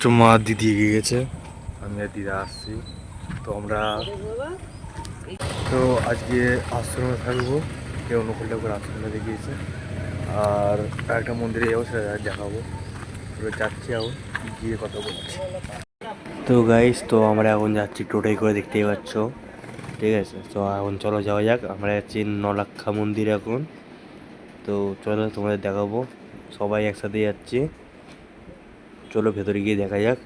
হচ্ছে মা দিদি এগিয়ে গেছে, আমি আর দিদা আসছি। তো আমরা তো আজকে আশ্রমে থাকবো, কেউ অনুকূল ঠাকুর আশ্রমে দেখিয়েছে, আর একটা মন্দিরে যাবো, সেটা দেখাবো। এবার যাচ্ছি, এখন গিয়ে কথা বলছি। তো গাইস, তো আমরা এখন যাচ্ছি টোটোয় করে, দেখতেই পাচ্ছ। ঠিক আছে, তো এখন চলো যাওয়া যাক। আমরা যাচ্ছি নলাক্ষা মন্দির এখন। তো চলো তোমাদের দেখাবো, সবাই একসাথে যাচ্ছি। চলো ভেতরে গিয়ে দেখা যাক।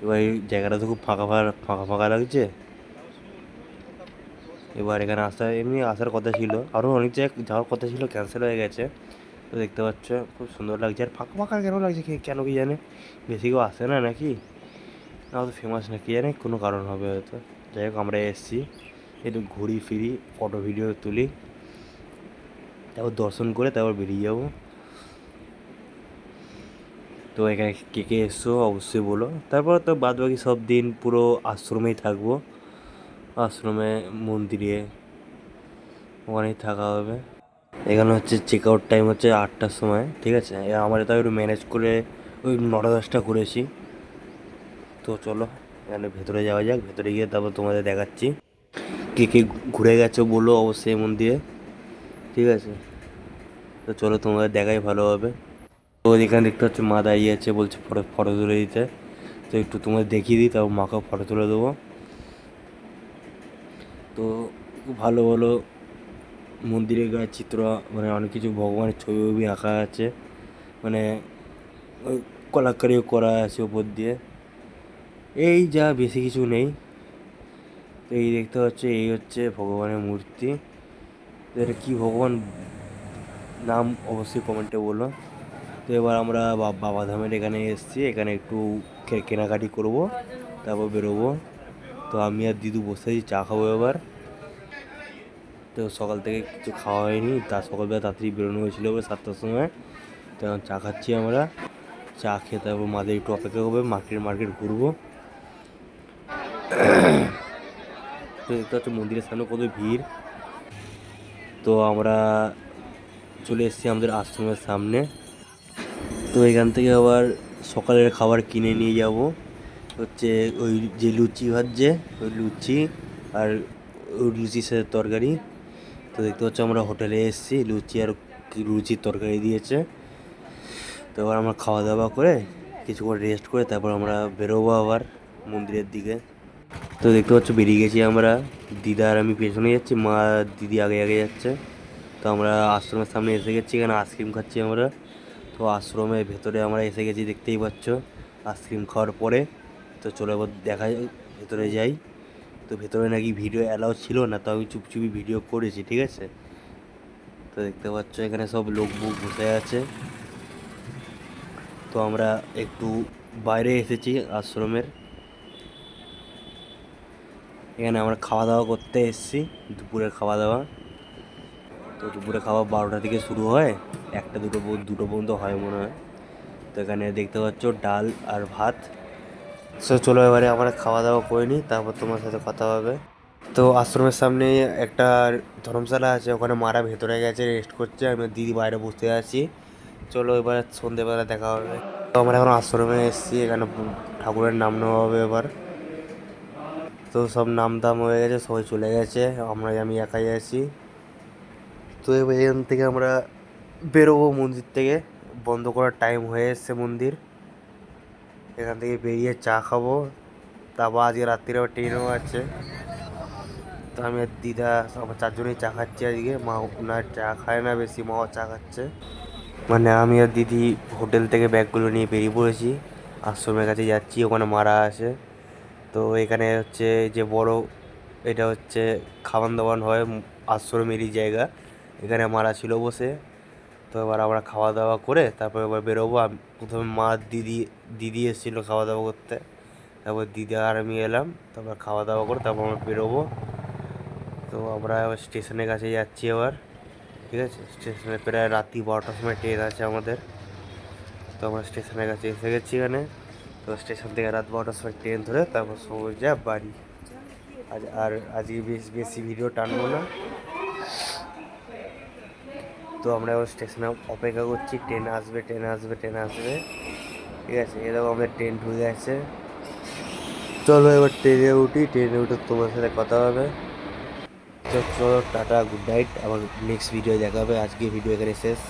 এবার এই জায়গাটা তো খুব ফাঁকা ফাঁকা ফাঁকা ফাঁকা লাগছে। এবার এখানে এমনি আসার কথা ছিল, আরও অনেক জায়গায় যাওয়ার কথা ছিল, ক্যান্সেল হয়ে গেছে। তো দেখতে পাচ্ছ খুব সুন্দর লাগছে, আর ফাঁকা ফাঁকা কেন লাগছে কেন কি জানে, বেশি কেউ আসে না নাকি, না অত ফেমাস না কি জানে, কোনো কারণ হবে হয়তো। যাই হোক, আমরা এসেছি একটু ঘুরি ফিরি, ফটো ভিডিও তুলি, তারপর দর্শন করে তারপর বেরিয়ে যাবো। তো এখানে কে কে এসছো অবশ্যই বলো। তারপর তো বাদ বাকি সব দিন পুরো আশ্রমেই থাকবো, আশ্রমে মন্দিরে ওখানেই থাকা হবে। এখানে হচ্ছে চেক আউট টাইম হচ্ছে 8টার সময়, ঠিক আছে। আমার তাও একটু ম্যানেজ করে ওই 9টা 10টা করেছি। তো চলো এখানে ভেতরে যাওয়া যাক, ভেতরে গিয়ে তারপর তোমাদের দেখাচ্ছি। কে কে ঘুরে গেছো বলো অবশ্যই এই মন্দিরে, ঠিক আছে। তো চলো তোমাদের দেখাই ভালো হবে। তো এখানে দেখতে হচ্ছে মা দাঁড়িয়ে আছে, বলছে ফটো ফটো তুলে দিতে। তো একটু তোমাদের দেখিয়ে দিই, তারপর মাকেও ফটো তুলে দেবো। তো খুব ভালো ভালো মন্দিরের গায়ে চিত্র, মানে অনেক কিছু ভগবানের ছবি ছবি আঁকা আছে, মানে ওই কলাকারিও করা আছে উপর দিয়ে। এই যা, বেশি কিছু নেই। তো এই দেখতে পাচ্ছ, এই হচ্ছে ভগবানের মূর্তি। তো এটা কী ভগবান, নাম অবশ্যই কমেন্টে বলো। তো এবার আমরা বাবাধামের এখানে এসেছি, এখানে একটু কেনাকাটি করব, তারপর বেরোবো। তো আমি আর দিদু বসে আছি, চা খাবো এবার। তো সকাল থেকে কিছু খাওয়া হয়নি, সকালবেলা তাড়াতাড়ি বেরোনো হয়েছিল 7টার সময়। তো এখন চা খাচ্ছি আমরা, চা খেয়ে তারপর মাদের একটু অপেক্ষা করবে, মার্কেট মার্কেট ঘুরবো। তো দেখতে পাচ্ছ মন্দিরের সামনে কত ভিড়। তো আমরা চলে এসেছি আমাদের আশ্রমের সামনে। তো এখান থেকে আবার সকালের খাবার কিনে নিয়ে যাব, হচ্ছে ওই যে লুচি ভাজছে, ওই লুচি আর ওই লুচির সাথে তরকারি। তো দেখতে পাচ্ছ আমরা হোটেলে এসেছি, লুচি আর লুচির তরকারি দিয়েছে। তো এবার আমরা খাওয়া দাওয়া করে কিছুক্ষণ রেস্ট করে তারপর আমরা বেরোবো আবার মন্দিরের দিকে। তো দেখতে পাচ্ছ বেরিয়ে গেছি আমরা, দিদা আর আমি পেছনে যাচ্ছি, মা দিদি আগে আগে যাচ্ছে। তো আমরা আশ্রমের সামনে এসে গেছি, এখানে আইসক্রিম খাচ্ছি আমরা। তো আশ্রমের ভেতরে আমরা এসে গেছি, দেখতেই পাচ্ছ আইসক্রিম খাওয়ার পরে। তো চলো এবার দেখা ভেতরে যাই। তো ভেতরে নাকি ভিডিও অ্যালাউ ছিল না, তো আমি চুপচুপি ভিডিও করেছি, ঠিক আছে। তো দেখতে পাচ্ছ এখানে সব লোক বুক বসে আছে। তো আমরা একটু বাইরে এসেছি আশ্রমের, এখানে আমরা খাওয়া দাওয়া করতে এসেছি, দুপুরের খাওয়া দাওয়া। তো দুপুরে খাওয়া 12টা থেকে শুরু হয়, 1টা 2টো পর্যন্ত হয় মনে হয়। তো এখানে দেখতে পাচ্ছ ডাল আর ভাত। সো চলো এবারে আমরা খাওয়া দাওয়া করে নিই, তারপর তোমার সাথে কথা হবে। তো আশ্রমের সামনে একটা ধর্মশালা আছে, ওখানে মারা ভেতরে গেছে, রেস্ট করছে, আমি দিদি বাইরে বসে আছি। চলো এবার সন্ধেবেলা দেখা হবে। তো আমরা এখন আশ্রমে এসেছি, এখানে ঠাকুরের নাম নেওয়া হবে এবার। তো সব নাম দাম হয়ে গেছে, সবাই চলে গেছে, আমি একাই আছি। তো এবার এখান থেকে আমরা বেরোবো মন্দির থেকে, বন্ধ করার টাইম হয়ে এসছে মন্দির। এখান থেকে বেরিয়ে চা খাবো, তারপর আজকে রাত্রিরে আবার ট্রেনও আছে। তো আমি আর দিদা আমার 4জনেই চা খাচ্ছি আজকে, মা না চা খায় না বেশি, মাও চা খাচ্ছে। মানে আমি আর দিদি হোটেল থেকে ব্যাগগুলো নিয়ে বেরিয়ে পড়েছি, আশ্রমের কাছে যাচ্ছি, ওখানে মারা আছে। তো এখানে হচ্ছে যে বড়, এটা হচ্ছে খাওয়ান দাওয়ান হয়, আশ্রমেরই জায়গা, এখানে মারা ছিল বসে। তো এবার আমরা খাওয়া দাওয়া করে তারপর এবার বেরোবো। প্রথমে মা দিদি দিদি এসেছিলো খাওয়া দাওয়া করতে, তারপর দিদি আর আমি এলাম, তারপর খাওয়া দাওয়া করে তারপর আমরা বেরোবো। তো আমরা এবার স্টেশনের কাছে যাচ্ছি এবার, ঠিক আছে। স্টেশনে প্রায় রাত্রি 12টার সময় ট্রেন আছে আমাদের। তো আমরা স্টেশনের কাছে এসে গেছি এখানে। তো স্টেশন থেকে রাত 12টার সময় ট্রেন ধরে তারপর সোজা বাড়ি। আর আজকে বেশি ভিডিও টানবো না। তো আমরা এবার স্টেশনে অপেক্ষা করছি, ট্রেন আসবে ট্রেন আসবে ট্রেন আসবে। ঠিক আছে, এরকম আমাদের ট্রেন ঢুকে গেছে। চলো এবার ট্রেনে উঠি, ট্রেনে উঠে তোমার সাথে কথা হবে। তো চলো টাটা, গুড নাইট, আবার নেক্সট ভিডিও দেখা হবে। আজকে ভিডিও এখানে শেষ।